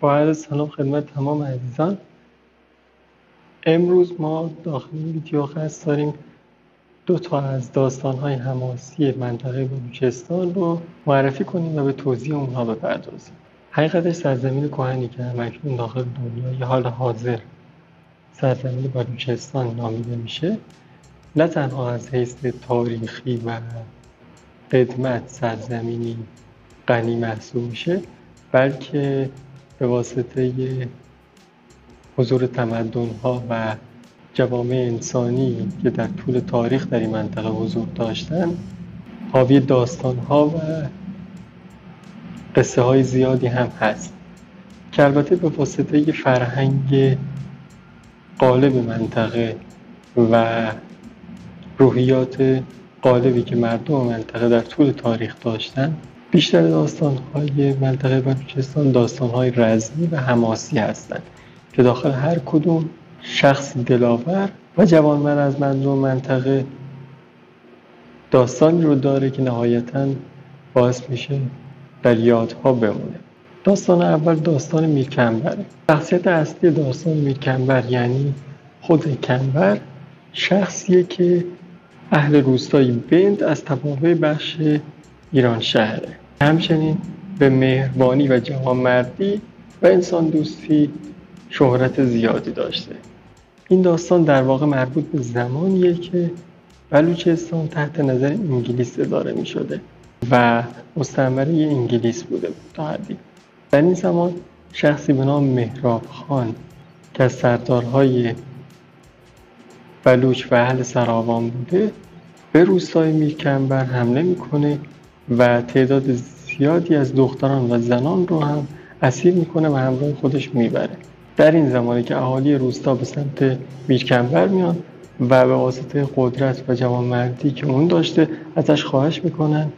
با عرض سلام خدمت تمام عزیزان. امروز ما داخل این ویدیو قصد داریم دو تا از داستان‌های حماسی منطقه بلوچستان رو معرفی کنیم و به توضیح اونها بپردازیم. حقیقتش سرزمین کهنی که همکنون داخل دنیای حال حاضر سرزمین بلوچستان نامیده میشه، نه تنها از حیث تاریخی و قدمت سرزمینی غنی محسوب میشه، بلکه به واسطه حضور تمدن‌ها و جوامع انسانی که در طول تاریخ در این منطقه حضور داشتن، حاوی داستان‌ها و قصه‌های زیادی هم هست که البته به واسطه فرهنگ غالب منطقه و روحیات غالبی که مردم منطقه در طول تاریخ داشتن، بیشتر داستان‌های منطقه بلوچستان داستان‌های رزمی و حماسی هستند که داخل هر کدوم شخصی دلاور و جوانمرد از مردم منطقه داستانی رو داره که نهایتاً باعث میشه در یادها بمونه. داستان اول داستان میرکنبره. شخصیت اصلی داستان میرکنبر یعنی خود کنبر شخصیه که اهل روستای بند از توابع بخش ایران شهره. همچنین به مهربانی و جوانمردی و انسان دوستی شهرت زیادی داشته. این داستان در واقع مربوط به زمانیه که بلوچستان تحت نظر انگلیس اداره می شده و مستعمره انگلیس بوده تا حدی. در این زمان شخصی به نام مهراب خان که از سردارهای بلوچ و اهل سراوان بوده، به روستای میرکنبر حمله میکنه و تعداد زیادی از دختران و زنان رو هم اسیر میکنه و همراه خودش میبره. در این زمانی که اهالی روستا به سمت میرکنبر میان و به واسطه قدرت و جوانمردی که اون داشته ازش خواهش میکنن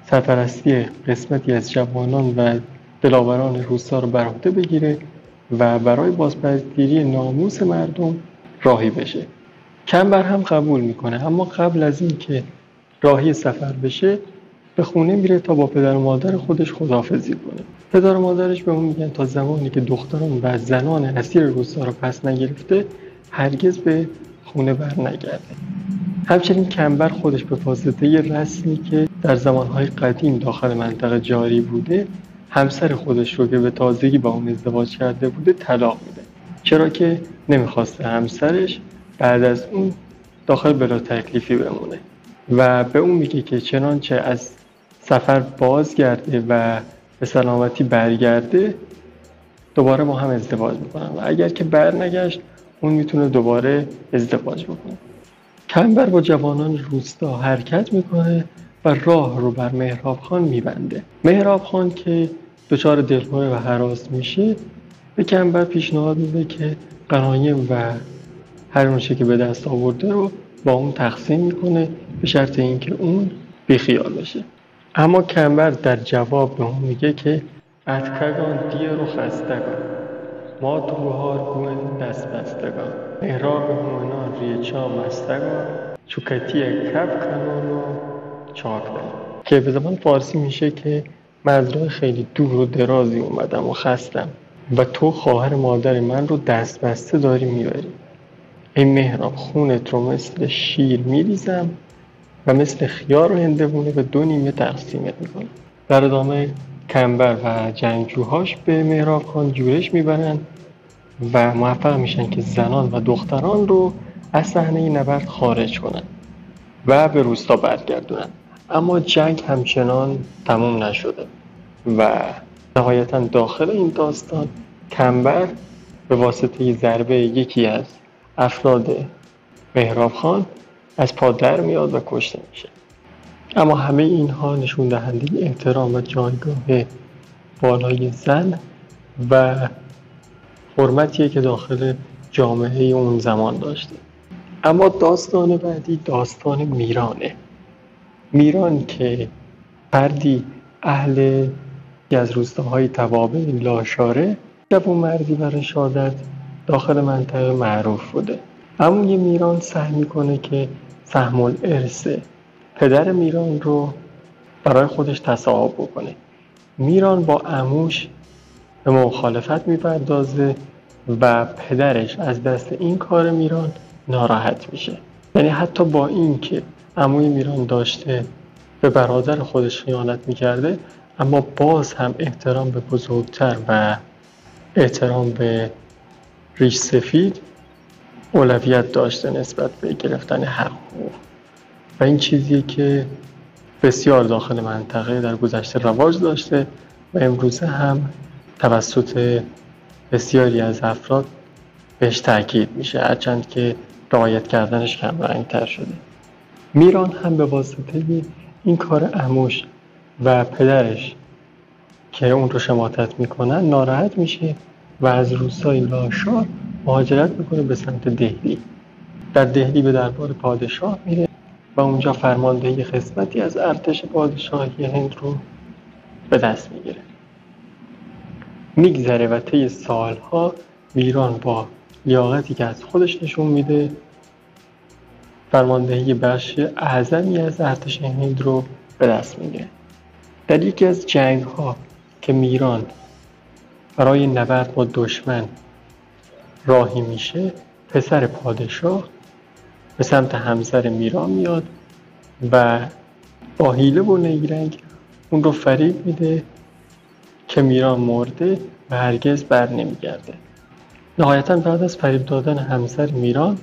سرپرستی قسمتی از جوانان و دلاوران روستا رو بر عهده بگیره و برای بازپسگیری ناموس مردم راهی بشه. کنبر هم قبول میکنه، اما قبل از این که راهی سفر بشه به خونه میره تا با پدر و مادر خودش خداحافظی کنه. پدر و مادرش به اون میگن تا زمانی که دختران و زنان اسیر روستا رو پس نگرفته هرگز به خونه بر نگرده. همچنین کنبر خودش به واسطه رسمی که در زمانهای قدیم داخل منطقه جاری بوده، همسر خودش رو که به تازگی با اون ازدواج کرده بوده طلاق میده، چرا که نمیخواسته همسرش بعد از اون داخل بلا تکلیفی بمونه و به اون میگه که چنانچه از سفر بازگرده و به سلامتی برگرده دوباره با هم ازدواج میکنن و اگر که برنگشت اون میتونه دوباره ازدواج بکنه. کنبر با جوانان روستا حرکت میکنه و راه رو بر مهراب خان میبنده. مهراب خان که دچار دلهره و هراس میشه به کنبر پیشنهاد میده که غنایم و هر اونچه که به دست آورده رو با اون تقسیم میکنه به شرط اینکه اون بیخیال بشه. اما کنبر در جواب به اون میگه که اتکگان دیر و خستگان ما توهار گوین دست بستگان مهراب هومنان ریچا مستگان چوکتی کف کنان و چاکدن، که به زبان فارسی میشه که من از راه خیلی دور و درازی اومدم و خستم و تو خواهر مادر من رو دست بسته داری میبری. ای مهراب خونت رو مثل شیر میریزم و مثل خیار و هندوونه به 2 نیمه تقسیمت میکنم. در ادامه کنبر و جنگجوهاش به مهراب خان جورش میبرن و موفق میشن که زنان و دختران رو از صحنه نبرد خارج کنن و به روستا برگردونن. اما جنگ همچنان تموم نشده و نهایتا داخل این داستان کنبر به واسطه ضربه یکی از افراد مهراب خان از پا در میاد و کشته میشه. اما همه اینها نشون دهنده احترام و جایگاه بالای زن و حرمتیه که داخل جامعه اون زمان داشته. اما داستان بعدی داستان میرانه. میران که فردی اهل از روستاهای توابع لاشاره جوانمردی و رشادت داخل منطقه معروف بوده. عموی میران سعی میکنه که سهم الارث پدر میران رو برای خودش تصاحب بکنه. میران با عموش به مخالفت میپردازه و پدرش از دست این کار میران ناراحت میشه. یعنی حتی با این که عموی میران داشته به برادر خودش خیانت میکرده، اما باز هم احترام به بزرگتر و احترام به ریش سفید اولویت داشته نسبت به گرفتن حق و این چیزیه که بسیار داخل منطقه در گذشته رواج داشته و امروزه هم توسط بسیاری از افراد بهش تاکید میشه، هرچند که رعایت کردنش کم رنگ‌تر شده. میران هم به واسطه این کار عموش و پدرش که اون رو شماتت میکنن ناراحت میشه و از روستای لاشار مهاجرت میکنه به سمت دهلی. در دهلی به دربار پادشاه میره و اونجا فرماندهی قسمتی از ارتش پادشاهی هند رو به دست میگیره. میگذره و طی سالها میران با لیاقتی که از خودش نشون میده فرماندهی بخش اعظمی از ارتش هند رو به دست میگیره. در یکی از جنگ‌ها که میران برای نبرد با دشمن راهی میشه، پسر پادشاه به سمت همسر میران میاد و با حیله و نیرنگ اون رو فریب میده که میران مرده و هرگز بر نمیگرده. نهایتاً بعد از فریب دادن همسر میران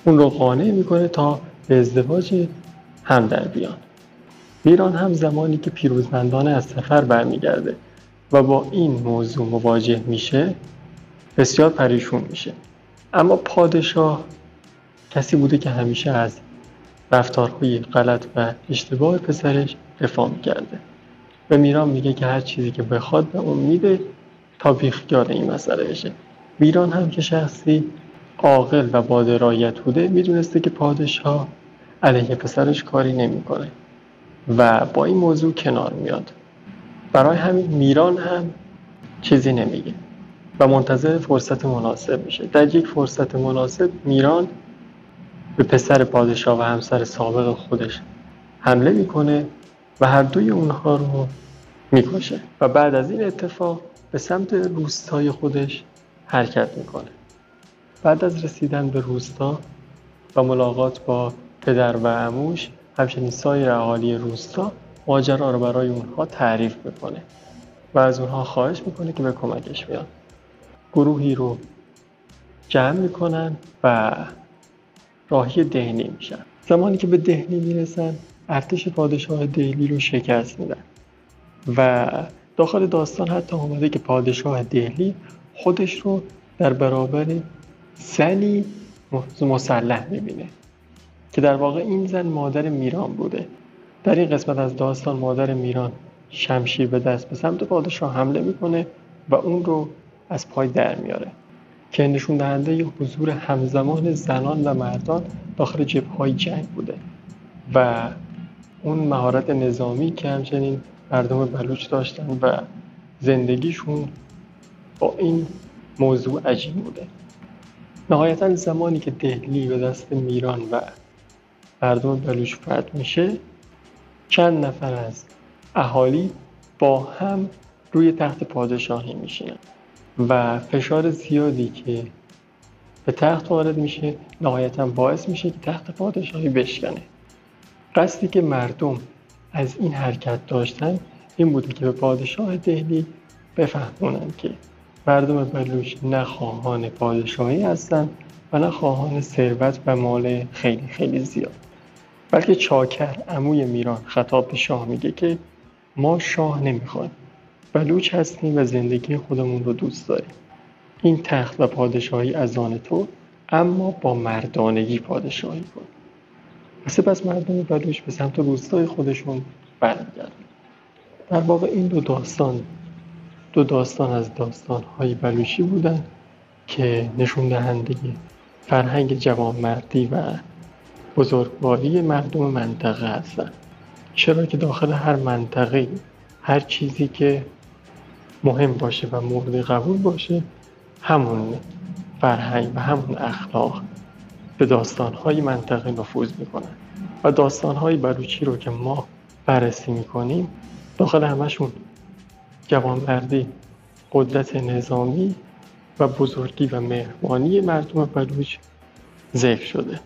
اون رو قانع میکنه تا به ازدواج هم در بیان. میران هم زمانی که پیروزمندانه از سفر برمیگرده و با این موضوع مواجه میشه بسیار پریشون میشه. اما پادشاه کسی بوده که همیشه از رفتارهای غلط و اشتباه پسرش دفاع میکرده و میران میگه که هر چیزی که بخواد به اون میده تا بیخیال این مسئله بشه. میران هم که شخصی عاقل و با درایت بوده میدونسته که پادشاه علیه پسرش کاری نمیکنه و با این موضوع کنار میاد. برای همین میران هم چیزی نمیگه و منتظر فرصت مناسب میشه. در یک فرصت مناسب میران به پسر پادشاه و همسر سابق خودش حمله میکنه و هر دوی اونها رو میکشه و بعد از این اتفاق به سمت روستای خودش حرکت میکنه. بعد از رسیدن به روستا و ملاقات با پدر و عموش، همچنین سایر اهالی روستا ماجرا رو برای اونها تعریف میکنه و از اونها خواهش میکنه که به کمکش بیان. گروهی رو جمع میکنن و راهی دهلی میشن. زمانی که به دهلی میرسن ارتش پادشاه دهلی رو شکست میدن و داخل داستان حتی اومده که پادشاه دهلی خودش رو در برابر زنی مسلح میبینه که در واقع این زن مادر میران بوده. در این قسمت از داستان مادر میران شمشیر به دست به سمت پادشاه حمله میکنه و اون رو از پای در میاره که نشون دهنده حضور همزمان زنان و مردان داخل جبهه‌های جنگ بوده و اون مهارت نظامی که همچنین مردم بلوچ داشتن و زندگیشون با این موضوع عجیب بوده. نهایتاً زمانی که دهلی به دست میران و مردم بلوچ فتح میشه، چند نفر از اهالی با هم روی تخت پادشاهی میشینن و فشار زیادی که به تخت وارد میشه نهایتاً باعث میشه که تخت پادشاهی بشکنه. قصدی که مردم از این حرکت داشتن این بوده که به پادشاه دهلی بفهمونن که مردم بلوچ نه خواهان پادشاهی هستن و نه خواهان ثروت و مال خیلی خیلی زیاد، بلکه چاکر عموی میران خطاب به شاه میگه که ما شاه نمیخوایم، بلوچ هستیم و زندگی خودمون رو دوست داریم. این تخت و پادشاهی از آن تو، اما با مردانگی پادشاهی کن. و سپس مردم بلوچ به سمت روستای خودشون برمیگردن. در واقع این دو داستان از داستان‌های بلوچی بودن که نشون دهنده فرهنگ جوانمردی و بزرگواری مردم منطقه هستن. چرا که داخل هر منطقه هر چیزی که مهم باشه و مورد قبول باشه همون فرهنگ و همون اخلاق به داستان‌های منطقه نفوذ میکنن و داستان‌های بلوچی رو که ما بررسی میکنیم داخل همشون جوانمردی، قدرت نظامی و بزرگی و مهربانی مردم بلوچ ذکر شده.